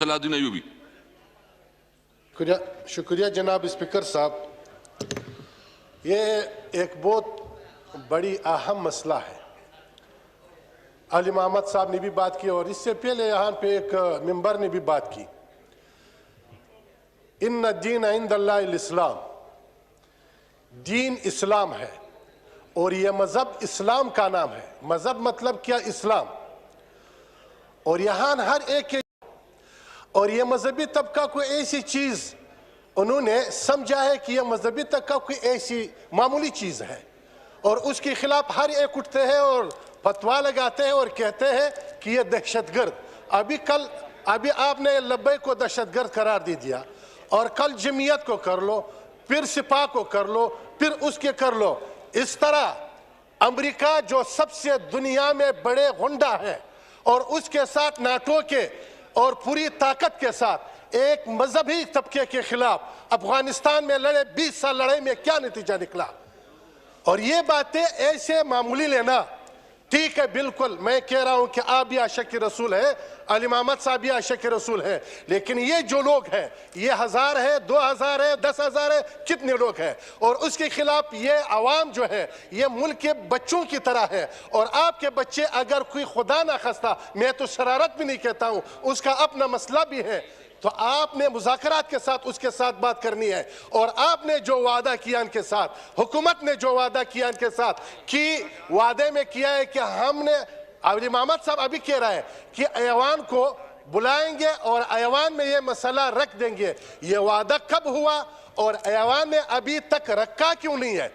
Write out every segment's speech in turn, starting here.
सलाउद्दीन अयूबी। शुक्रिया जनाब स्पीकर साहब। ये एक बहुत बड़ी अहम मसला है। अली मोहम्मद साहब ने भी बात की और इससे पहले यहाँ पे एक मेंबर ने भी बात की। इन्ना दीन इंदल्लाहिल इस्लाम, दीन इस्लाम है और ये मजहब इस्लाम का नाम है। मजहब मतलब क्या? इस्लाम। और यहाँ हर एक के और ये मजहबी तबका कोई ऐसी चीज उन्होंने समझा है कि यह मजहबी तबका कोई ऐसी मामूली चीज है और उसके खिलाफ हर एक उठते हैं और फतवा लगाते हैं और कहते हैं कि यह दहशतगर्द। अभी आपने लब्बैक को दहशतगर्द करार दे दिया और कल जमीयत को कर लो, फिर सिपा को कर लो, फिर उसके कर लो। इस तरह अमेरिका जो सबसे दुनिया में बड़े गुंडा है और उसके साथ नाटो के और पूरी ताकत के साथ एक मजहबी तबके के खिलाफ अफगानिस्तान में लड़े, 20 साल लड़ाई में क्या नतीजा निकला। और ये बातें ऐसे मामूली लेना ठीक है। बिल्कुल मैं कह रहा हूं कि आप भी आशिक रसूल है, अली मोहम्मद साहब भी आशिक रसूल है, लेकिन ये जो लोग हैं ये 1000 है, 2000 है, 10,000 है, कितने लोग हैं और उसके खिलाफ ये आवाम जो है ये मुल्क के बच्चों की तरह है। और आपके बच्चे अगर कोई खुदा ना खास्ता, मैं तो शरारत भी नहीं कहता हूं, उसका अपना मसला भी है, तो आपने मुज़ाकरात के साथ उसके साथ बात करनी है। और आपने जो वादा किया इनके साथ, हुकूमत ने जो वादा किया इनके साथ कि वादे में किया है कि हमने, अली मोहम्मद साहब अभी कह रहा है कि ऐवान को बुलाएंगे और ऐवान में ये मसला रख देंगे। ये वादा कब हुआ और ऐवान में अभी तक रखा क्यों नहीं है?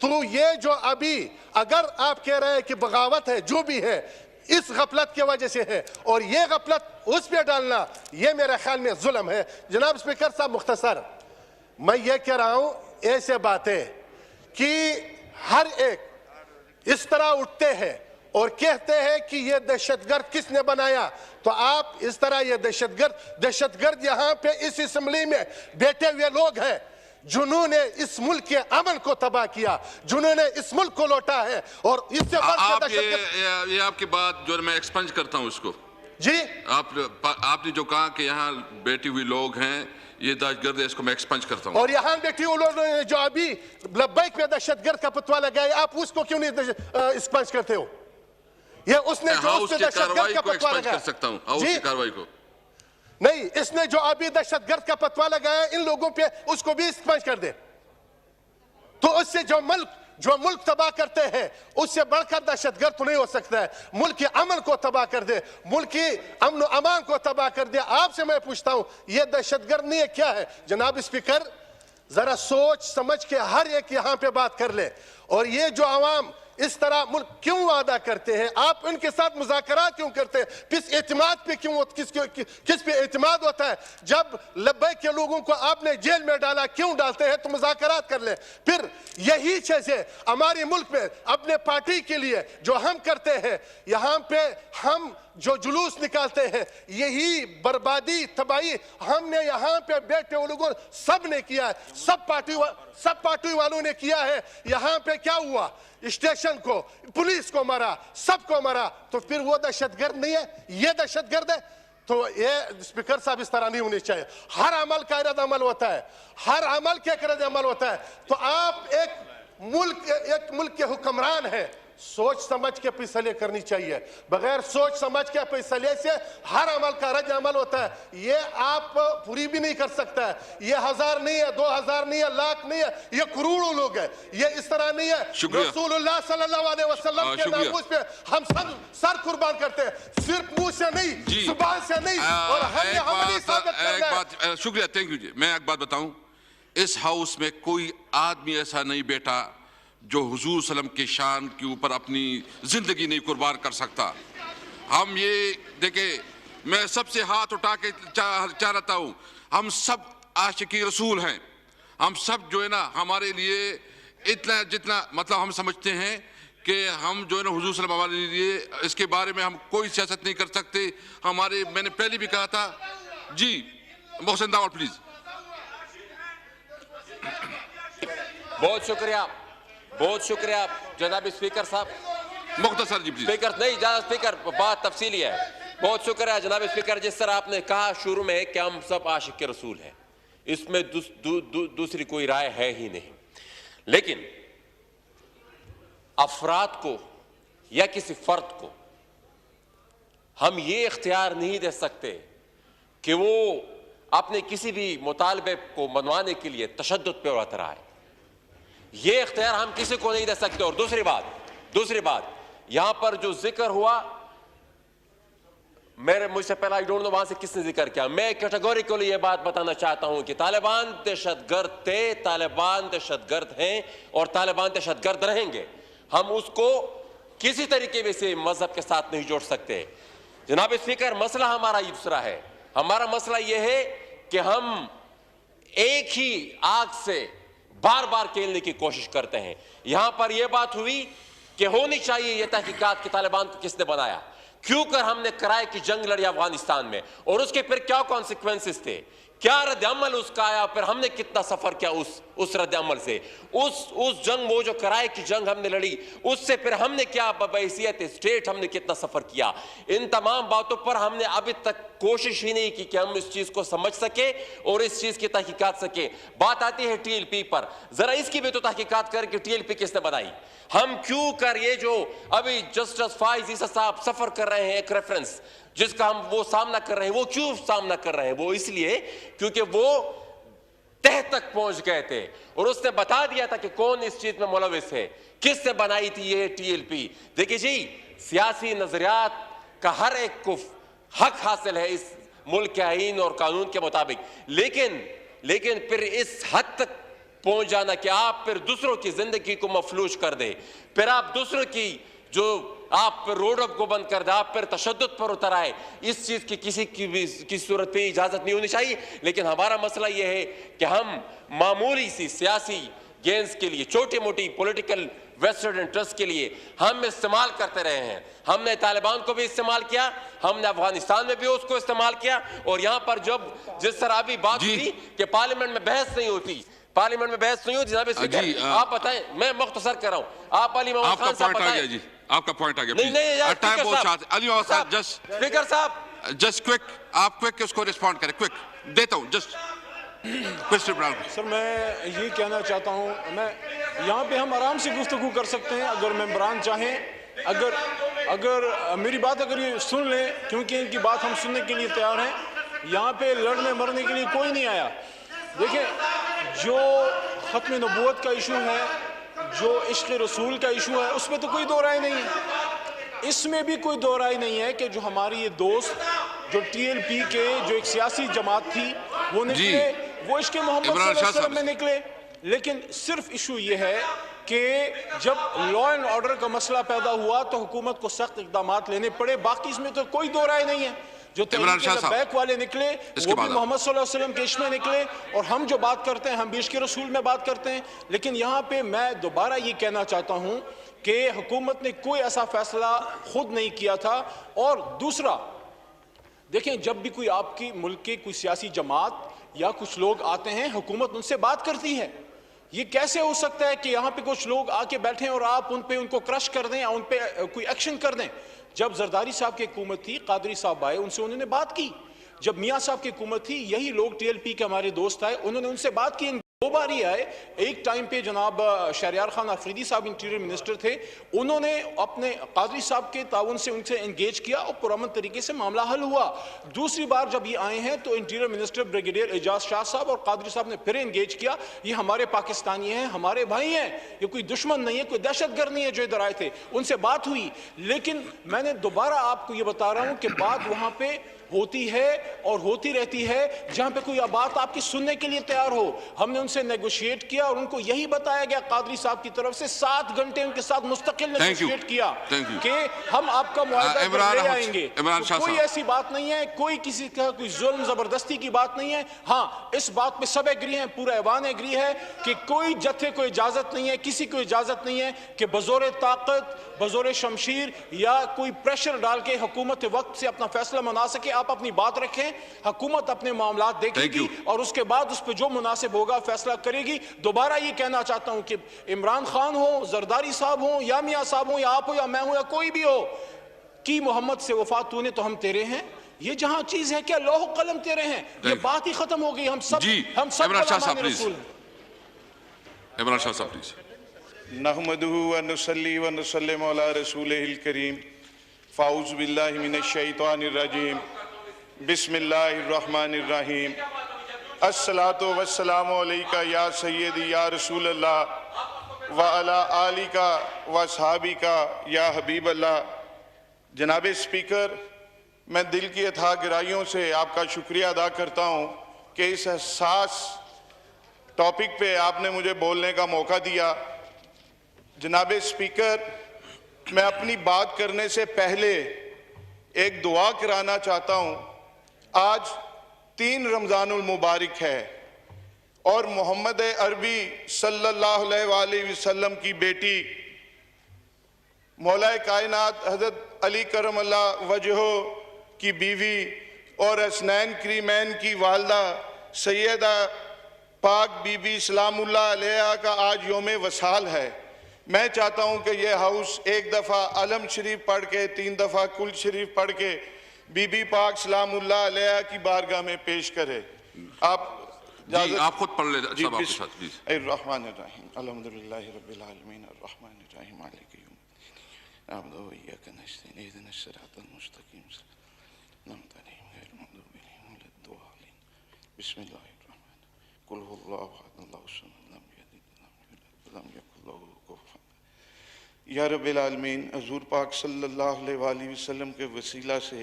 तो ये जो अभी अगर आप कह रहे हैं कि बगावत है, जो भी है इस गफलत की वजह से है और ये गफलत उस पे डालना ये मेरे ख्याल में जुल्म है। जनाब स्पीकर साहब मुख्तसर मैं ये कह रहा हूं, ऐसे बातें कि हर एक इस तरह उठते हैं और कहते हैं कि ये दहशतगर्द किसने बनाया, तो आप इस तरह ये दहशतगर्द यहाँ पे इस असेंबली में बैठे हुए लोग हैं जिन्होंने इस मुल्क के अमन को तबाह किया, जिन्होंने इस मुल्क को लौटा है। और इससे ये आपकी बात जो मैं एक्सपंज करता हूं इसको जी, आपने जो कहा कि यहाँ बैठे हुए लोग हैं ये दहशतगर्द है, इसको मैं एक्सपंज करता हूं। और यहाँ बैठे हुए लोग जो अभी लब्बैक में दहशतगर्द का फतवा लगाए, आप उसको क्यों नहीं एक्सपंज करते हो? ये उसने जो उसने दहशतगर्द का फतवा लगाया, कर सकता हूं हाउस की कार्रवाई को नहीं, इसने जो अभी दहशतगर्द का फतवा लगाया इन लोगों पे, उसको भी एक्सपंज कर दे। तो उससे जो मुल्क तबाह करते हैं उससे बढ़कर दहशतगर्द तो नहीं हो सकता है। मुल्क के अमन को तबाह कर दे, मुल्क की अमन अमान को तबाह कर दे। आपसे मैं पूछता हूं ये दहशतगर्द नहीं है, क्या है? जनाब स्पीकर जरा सोच समझ के हर एक यहां पे बात कर ले। और ये जो आवाम इस तरह मुल्क क्यों वादा करते हैं, आप उनके साथ मुज़ाकरात क्यों करते हैं? किस एतमाद पे क्यों, किस पे एतमाद होता है? जब लब्बैक के लोगों को आपने जेल में डाला, क्यों डालते हैं? तो मुज़ाकरात कर ले। फिर यही चीजें हमारे मुल्क में अपने पार्टी के लिए जो हम करते हैं, यहाँ पे हम जो जुलूस निकालते हैं, यही बर्बादी तबाही हमने यहाँ पे बैठे हुए लोगों सब ने किया है, सब पार्टी वालों ने किया है। यहाँ पे क्या हुआ? स्टेशन को, पुलिस को मारा, सबको मारा। तो फिर वो दहशतगर्द नहीं है, ये दहशतगर्द है? तो ये स्पीकर साहब इस तरह नहीं होनी चाहिए। हर अमल का रद्द अमल होता है, हर अमल के रद्द अमल होता है। तो आप एक मुल्क के हुक्मरान हैं, सोच समझ के फैसले करनी चाहिए। बगैर सोच समझ के फैसले से हर अमल का रद्द अमल होता है। ये आप पूरी भी नहीं कर सकता है। ये 1000 नहीं है, 2000 नहीं है, लाख नहीं है, ये करोड़ों लोग हैं। ये इस तरह नहीं है। रसूलुल्लाह सल्लल्लाहु अलैहि वसल्लम के नामूस पे हम सब सर कुर्बान करते हैं, सिर्फ मुंह से नहीं, जुबान से नहीं। और हमने हमली साबित करना है। शुक्रिया, थैंक यू जी। मैं एक बात बताऊं, इस हाउस में कोई आदमी ऐसा नहीं बैठा जो हुजूर सल्लम के शान के ऊपर अपनी जिंदगी नहीं कुर्बान कर सकता। हम ये देखें, मैं सबसे हाथ उठा के चाहता हूँ, हम सब आशिकी रसूल हैं। हम सब जो है ना, हमारे लिए इतना जितना मतलब हम समझते हैं कि हम जो है ना हुजूर सल्लम हमारे लिए, इसके बारे में हम कोई सियासत नहीं कर सकते। हमारे, मैंने पहले भी कहा था जी, मोहसिन दावड़ प्लीज। बहुत शुक्रिया जनाब स्पीकर साहब। मुख्तसर जी प्लीज। स्पीकर नहीं, ज्यादा स्पीकर, बात तफसीली है। बहुत शुक्रिया जनाब स्पीकर। जिस तरह आपने कहा शुरू में कि हम सब आशिक के रसूल हैं, इसमें दूसरी कोई राय है ही नहीं, लेकिन अफराद को या किसी फर्द को हम ये इख्तियार नहीं दे सकते कि वो अपने किसी भी मुतालबे को मनवाने के लिए तशद्दुद पे उतराए। ये इख्तियार हम किसी को नहीं दे सकते। और दूसरी बात यहां पर जो जिक्र हुआ, मुझसे पहले आई डोंट नो वहां से किसने जिक्र किया, मैं कैटेगोरिकली ये बात बताना चाहता हूं कि तालिबान दहशतगर्द थे, तालिबान दहशतगर्द हैं और तालिबान दहशतगर्द रहेंगे। हम उसको किसी तरीके से मजहब के साथ नहीं जोड़ सकते। जनाब स्पीकर, मसला हमारा दूसरा है। हमारा मसला यह है कि हम एक ही आग से बार बार खेलने की कोशिश करते हैं। यहां पर यह बात हुई कि होनी चाहिए यह तहकीकात कि तालिबान को किसने बनाया, क्यों कर हमने किराए की जंग लड़ी अफगानिस्तान में, और उसके फिर क्या कॉन्सिक्वेंसेस थे, क्या रद्द अमल उसका आया, फिर हमने कितना सफर किया उस रद्द अमल से, उस जंग, वो जो किराए की जंग हमने लड़ी, उससे फिर हमने क्या बहैसियत स्टेट हमने कितना सफर किया। इन तमाम बातों पर हमने अभी तक कोशिश ही नहीं की कि हम इस चीज को समझ सके और इस चीज की तहकीकात सके। बात आती है टीएलपी पर, जरा इसकी भी तो तहकीकात कर कि टीएलपी किसने बनाई। हम क्यों कर ये जो अभी जस्टिस फाइज ईसा साहब सफर कर रहे हैं, एक रेफरेंस जिसका हम वो सामना कर रहे हैं, वो क्यों सामना कर रहे हैं? वो इसलिए क्योंकि वो तह तक पहुंच गए थे और उसने बता दिया था कि कौन इस चीज में मुलविस है, किसने बनाई थी ये टीएलपी। देखिए जी, सियासी नजरियात का हर एक को हक हासिल है इस मुल्क के आईन और कानून के मुताबिक, लेकिन फिर इस हद तक पहुंच जाना कि आप फिर दूसरों की जिंदगी को मफलूज कर दे, फिर आप दूसरों की जो आप फिर रोड को बंद कर दे, आप फिर तशद्दुद पर उतर आए, इस चीज की किसी की भी की सूरत पे इजाजत नहीं होनी चाहिए। लेकिन हमारा मसला यह है कि हम मामूली सी सियासी गेंस के लिए, छोटी मोटी पॉलिटिकल वेस्टेड इंटरेस्ट के लिए हम इस्तेमाल करते रहे हैं। हमने तालिबान को भी इस्तेमाल किया, हमने अफगानिस्तान में भी उसको इस्तेमाल किया, और यहां पर जब जिस तरह अभी बात हुई कि पार्लियामेंट में बहस नहीं होती, जनाब स्पीकर आप बताएं, मैं मुख्तसर कर रहा हूं, आप अली मोहम्मद खान साहब बताएं जी। आपका पॉइंट आ गया। नहीं टाइम बहुत शार्ट। अली मोहम्मद साहब जस्ट स्पीकर साहब जस्ट क्विक, आप क्विक उसको रिस्पॉन्ड करें, क्विक देता हूं जस्ट क्वेश्चन। सर मैं ये कहना चाहता हूँ, मैं यहाँ पे हम आराम से गुफ्तगू कर सकते हैं अगर मेंबरान चाहें, अगर मेरी बात अगर ये सुन लें, क्योंकि इनकी बात हम सुनने के लिए तैयार हैं। यहाँ पे लड़ने मरने के लिए कोई नहीं आया। देखिए, जो ख़त्म नबूवत का इशू है, जो इश्क़ रसूल का इशू है, उसमें तो कोई दो राय नहीं है। इसमें भी कोई दो राय नहीं है कि जो हमारी ये दोस्त जो टीएलपी के जो एक सियासी जमात थी वो निकले, वो इश्क़ मोहम्मद सल्लल्लाहु अलैहि वसल्लम में निकले। लेकिन सिर्फ इशू ये है कि जब लॉ एंड ऑर्डर का मसला पैदा हुआ तो हुकूमत को सख्त इक़दाम लेने पड़े। बाकी इसमें तो कोई दो राय नहीं है। जो बैक वाले निकले वो भी मोहम्मद सल्लल्लाहु अलैहि वसल्लम के इश्क़ में निकले, और हम जो बात करते हैं हम भी इश्क़ रसूल में बात करते हैं। लेकिन यहाँ पे मैं दोबारा ये कहना चाहता हूँ कि हुकूमत ने कोई ऐसा फैसला खुद नहीं किया था। और दूसरा, देखें, जब भी कोई आपकी मुल्क की कोई सियासी जमात या कुछ लोग आते हैं, हुकूमत उनसे बात करती है। ये कैसे हो सकता है कि यहाँ पे कुछ लोग आके बैठे और आप उनको क्रश कर दें या उन पे कोई एक्शन कर दें? जब जरदारी साहब की हुकूमत थी, कादरी साहब आए, उनसे उन्होंने बात की। जब मियाँ साहब की हुकूमत थी, यही लोग टीएलपी के हमारे दोस्त आए, उन्होंने उनसे बात की। दो बार ही आए। एक टाइम पे जनाब शहरियार खान अफरीदी साहब इंटीरियर मिनिस्टर थे, उन्होंने अपने कादरी साहब के ताउन से उनसे एंगेज किया और पुरअमन तरीके से मामला हल हुआ। दूसरी बार जब ये आए हैं तो interior minister brigadier Ejaz Shah sahab और कादरी साहब ने फिर एंगेज किया। ये हमारे पाकिस्तानी हैं, हमारे भाई हैं, ये कोई दुश्मन नहीं है, कोई दहशतगर्द नहीं है जो इधर आए थे। उनसे बात हुई। लेकिन मैंने दोबारा आपको ये बता रहा हूँ कि बात वहाँ पे होती है और होती रहती है जहां पे कोई बात आपकी सुनने के लिए तैयार हो। हमने उनसे नेगोशिएट किया और उनको यही बताया गया कादरी साहब की तरफ से, 7 घंटे उनके साथ मुस्तकिल नेगोशिएट किया कि हम आपका मुआहदा ले आएंगे। तो कोई ऐसी बात नहीं है, कोई किसी का कोई जुल्म जबरदस्ती की बात नहीं है। हाँ, इस बात पे सब एग्री हैं, पूरा ऐवान एग्री है कि कोई जत्थे को इजाजत नहीं है, किसी को इजाजत नहीं है कि बजोरे ताकत, बजोरे शमशीर या कोई प्रेशर डाल के हुकूमत वक्त से अपना फैसला मना सके। आप अपनी बात रखें, हुकूमत अपने मामला देखेगी और उसके बाद उस पर जो मुनासिब होगा फैसला करेगी। दोबारा ये कहना चाहता हूं कि इमरान खान हो, जरदारी साहब हो, या मियां साहब हो, या आप हो, या मैं हूं, या कोई भी हो, की मोहम्मद से वफात तूने तो हम तेरे हैं, ये जहां चीज है क्या लौह कलम तेरे हैं, ये बात ही खत्म हो गई। हम सब इमरान शाह साहब प्लीज, इमरान शाह साहब प्लीज। नहमदुहु व नुसल्ली व नुसल्लिमु अला रसूलिहिल करीम, फ़ाऊज़ बिल्लाहि मिनश शैतानिर रजीम, बिस्मिल्लाहिर रहमानिर रहीम, अस्सलातु वस्सलामु अलैका या सय्यदी या रसूल अल्लाह व अला आलिका व सहाबिका या हबीब अल्लाह। जनाब स्पीकर, मैं दिल की अथाह गहराइयों से आपका शुक्रिया अदा करता हूँ कि इस हसास टॉपिक पे आपने मुझे बोलने का मौका दिया। जनाब स्पीकर, मैं अपनी बात करने से पहले एक दुआ कराना चाहता हूँ। आज 3 रमज़ानुल मुबारक है और मोहम्मद अरबी सल्लल्लाहु अलैहि वसल्लम की बेटी मौलाए कायनात हज़रत अली करमल्लाहु वजहो की बीवी और हसनैन करीमैन की वालदा सैयदा पाक बीबी सलामुल्लाह अलैहा का आज योम वसाल है। मैं चाहता हूं कि यह हाउस एक दफ़ा अलम शरीफ पढ़ के 3 दफ़ा कुल शरीफ पढ़ के बीबी पाक सलामुल्लाह अलैहा की बारगाह में पेश करे। आप खुद पढ़ ले सब आपके साथ प्लीज। अर्रहमानिर्रहीम अल्हम्दुलिल्लाहि रब्बिल आलमीन अर्रहमानिर्रहीम मालिकि यौमिद्दीन नअबुदु व इय्याका नस्तईन इहदिनस सिरातल मुस्तकीम अनअमत अलैहिम गैरिल मग़दूबि अलैहिम वलद्दालिन बिस्मिल्लाहिर रहमानिर रहीम कुल हुवल्लाहु अहद अल्लाहुस समद लम यलिद वलम यूलद वलम यकुल लहू कुफुवन अहद। या रब्बिल आलमीन, हुज़ूर पाक सल्लल्लाहु अलैहि वसल्लम के वसीला से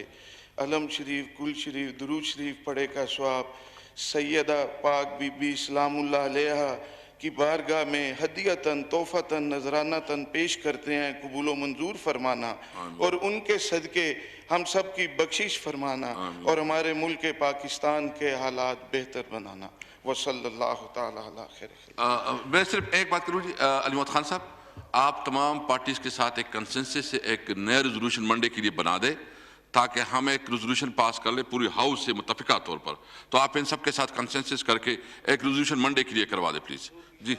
अलम शरीफ कुल शरीफ दुरूद शरीफ पढ़े का सवाब सैयदा पाक बीबी सलामुल्लाह अलैहा की बारगाह में हदियतन तोहफतन नजरानतन पेश करते हैं। कबूल व मंजूर फरमाना और उनके सदके हम सब की बख्शिश फरमाना और हमारे मुल्क पाकिस्तान के हालात बेहतर बनाना। वसल्लल्लाहु ताला अला खैर। मैं सिर्फ एक बात करूँ जी, अली मोहम्मद खान साहब, आप तमाम पार्टीज के साथ एक कंसेंसस से एक नया रेजोल्यूशन मंडे के लिए बना दे ताकि हम एक रेजोल्यूशन पास कर ले पूरी हाउस से मुत्तफिका तौर पर। तो आप इन सब के साथ कंसेंसस करके एक रेजोल्यूशन मंडे के लिए करवा दे प्लीज जी,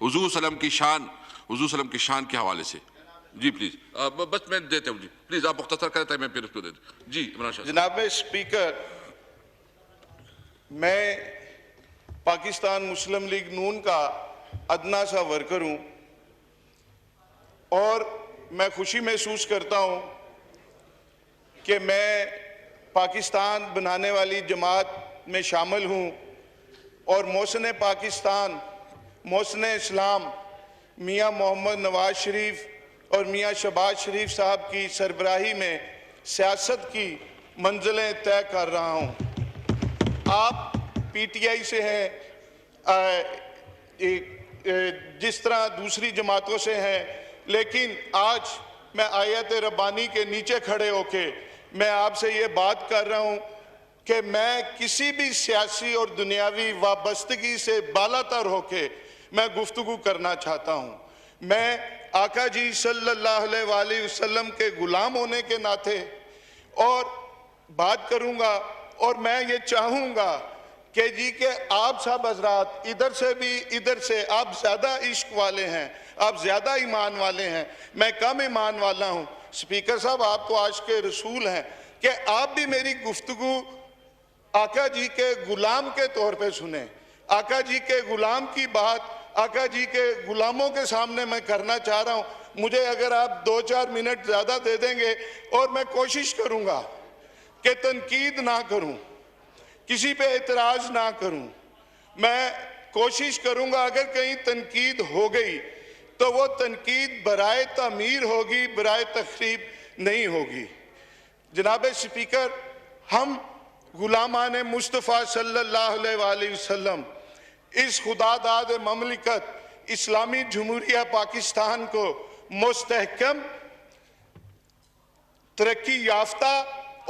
हुजूर सल्लम की शान के हवाले से जी प्लीज। बस मैं देता हूँ जी, प्लीज आप मुख्तसर करते हैं, मैं फिर उसको दे दूँ जी। इमरान शाह जनाब स्पीकर, मैं पाकिस्तान मुस्लिम लीग नून का अदना सा वर्कर हूँ और मैं खुशी महसूस करता हूँ कि मैं पाकिस्तान बनाने वाली जमात में शामिल हूँ और मोहसिन पाकिस्तान मोहसिन इस्लाम मियाँ मोहम्मद नवाज शरीफ और मियाँ शहबाज शरीफ साहब की सरबराही में सियासत की मंजिलें तय कर रहा हूँ। आप पीटीआई से हैं, जिस तरह दूसरी जमातों से हैं, लेकिन आज मैं आयत रब्बानी के नीचे खड़े होके मैं आपसे ये बात कर रहा हूँ कि मैं किसी भी सियासी और दुनियावी वाबस्तगी से बालातर होके मैं गुफ्तगू करना चाहता हूँ। मैं आका जी सल्लल्लाहु अलैहि वसल्लम के गुलाम होने के नाते और बात करूँगा और मैं ये चाहूँगा कि जी के आप सब हजरात इधर से भी इधर से आप ज़्यादा इश्क वाले हैं, आप ज़्यादा ईमान वाले हैं, मैं कम ईमान वाला हूँ। स्पीकर साहब, आप तो आज के रसूल हैं कि आप भी मेरी गुफ्तगू आका जी के गुलाम के तौर पे सुने। आका जी के गुलाम की बात आका जी के गुलामों के सामने मैं करना चाह रहा हूँ। मुझे अगर आप 2-4 मिनट ज़्यादा दे देंगे और मैं कोशिश करूँगा कि तनकीद ना करूँ, किसी पे एतराज़ ना करूँ। मैं कोशिश करूँगा अगर कहीं तनकीद हो गई तो वो तनकीद बराए तामीर होगी, बराए तखरीब नहीं होगी। जनाब स्पीकर, हम गुलामान मुस्तफ़ा सल्लल्लाहु अलैहि वसल्लम इस खुदादाद ममलिकत इस्लामी जमहूरिया पाकिस्तान को मुस्तहकम, तरक्की याफ्ता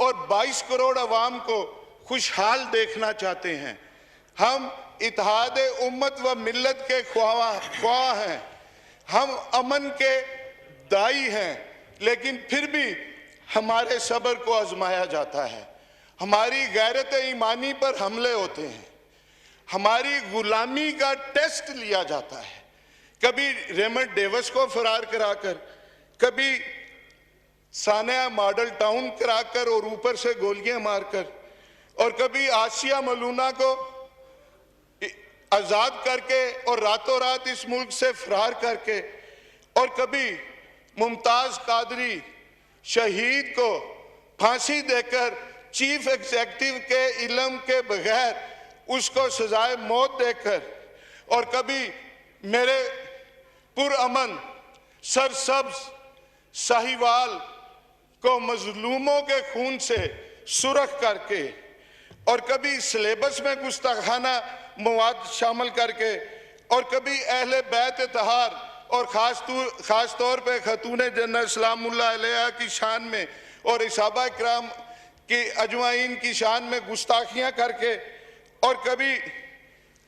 और 22 करोड़ अवाम को खुशहाल देखना चाहते हैं। हम इत्तेहाद उम्मत व मिल्लत के ख्वाह हैं, हम अमन के दाई हैं, लेकिन फिर भी हमारे सब्र को आजमाया जाता है, हमारी गैरत ईमानी पर हमले होते हैं, हमारी गुलामी का टेस्ट लिया जाता है। कभी रेमंड डेविस को फरार कराकर, कभी सानिया मॉडल टाउन कराकर और ऊपर से गोलियां मारकर, और कभी आसिया मलूना को आजाद करके और रातों रात इस मुल्क से फरार करके, और कभी मुमताज कादरी शहीद को फांसी देकर चीफ एग्जीक्यूटिव के इल्म के बगैर उसको सजाए मौत देकर, और कभी मेरे पुरअमन सरसब्ज साहिवाल को मजलूमों के खून से सुरख करके, और कभी सिलेबस में गुस्ताखाना मवाद शामिल करके, और कभी अहले बैत तहार और खास तौर पे खतून जन्नत सलामुल्लाह अलैहा की शान में और इसाबा इकराम की अजमाइन की शान में गुस्ताखियां करके, और कभी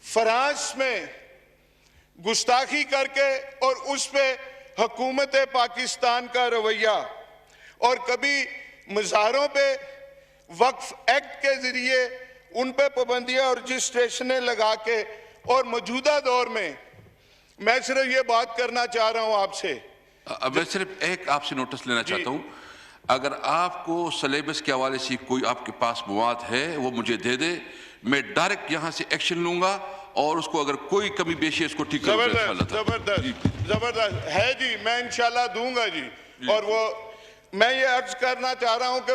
फ्रांस में गुस्ताखी करके और उस पे हुकूमत पाकिस्तान का रवैया, और कभी मज़ारों पे वक्फ एक्ट के ज़रिए उन पे पाबंदियाँ और रजिस्ट्रेशनें लगा के, और मौजूदा दौर में मैं सिर्फ ये बात करना चाह रहा हूँ आपसे। मैं सिर्फ एक आपसे नोटिस लेना चाहता हूँ, अगर आपको सिलेबस के हवाले से कोई आपके पास मवाद है वो मुझे दे दे, मैं डायरेक्ट यहाँ से एक्शन लूंगा और उसको अगर कोई कमी पेशी है इसको ठीक जबरदस्त जबरदस्त है जी, मैं इंशाल्लाह दूंगा जी। और वो मैं ये अर्ज करना चाह रहा हूं कि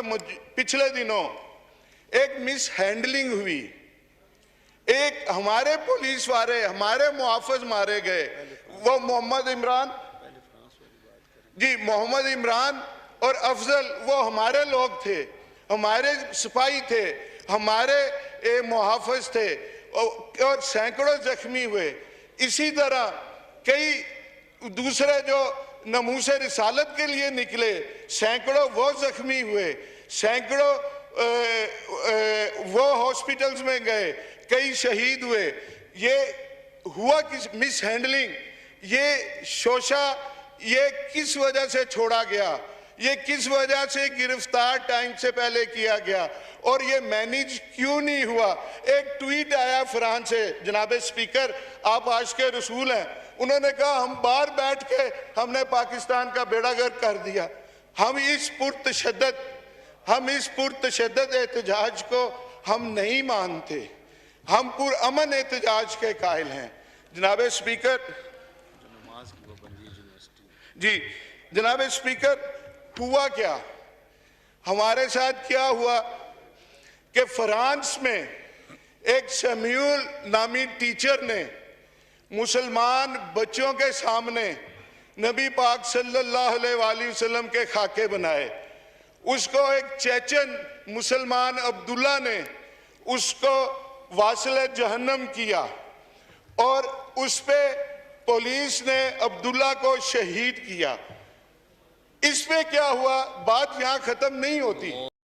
पिछले दिनों एक मिस हैंडलिंग हुई, एक हमारे पुलिस वाले हमारे मुहाफिज मारे गए, वो मोहम्मद इमरान जी, मोहम्मद इमरान और अफजल वो हमारे लोग थे, हमारे सिपाही थे, हमारे मुहाफिज थे, और सैकड़ों जख्मी हुए। इसी तरह कई दूसरे जो नमूसे रिसालत के लिए निकले, सैकड़ों वो जख्मी हुए, सैकड़ों वो हॉस्पिटल्स में गए, कई शहीद हुए। ये हुआ किस मिस हैंडलिंग, ये शोशा ये किस वजह से छोड़ा गया, ये किस वजह से गिरफ्तार टाइम से पहले किया गया, और ये मैनेज क्यों नहीं हुआ। एक ट्वीट आया फ्रांस से, जनाब स्पीकर आप आज के रसूल हैं, उन्होंने कहा हम बाहर बैठ के हमने पाकिस्तान का बेड़ा गर्क कर दिया। हम इस पुरतशद्दद एहतजाज को हम नहीं मानते, हम पुरअमन एहतजाज के कायल हैं। जनाब स्पीकर जी, जनाब स्पीकर हुआ क्या, हमारे साथ क्या हुआ कि फ्रांस में एक सैमुअल नामी टीचर ने मुसलमान बच्चों के सामने नबी पाक सल्लल्लाहु अलैहि वसल्लम के खाके बनाए। उसको एक चेचन मुसलमान अब्दुल्ला ने उसको वासिल जहन्नम किया, और उस पे पुलिस ने अब्दुल्ला को शहीद किया। इस पे क्या हुआ, बात यहाँ खत्म नहीं होती।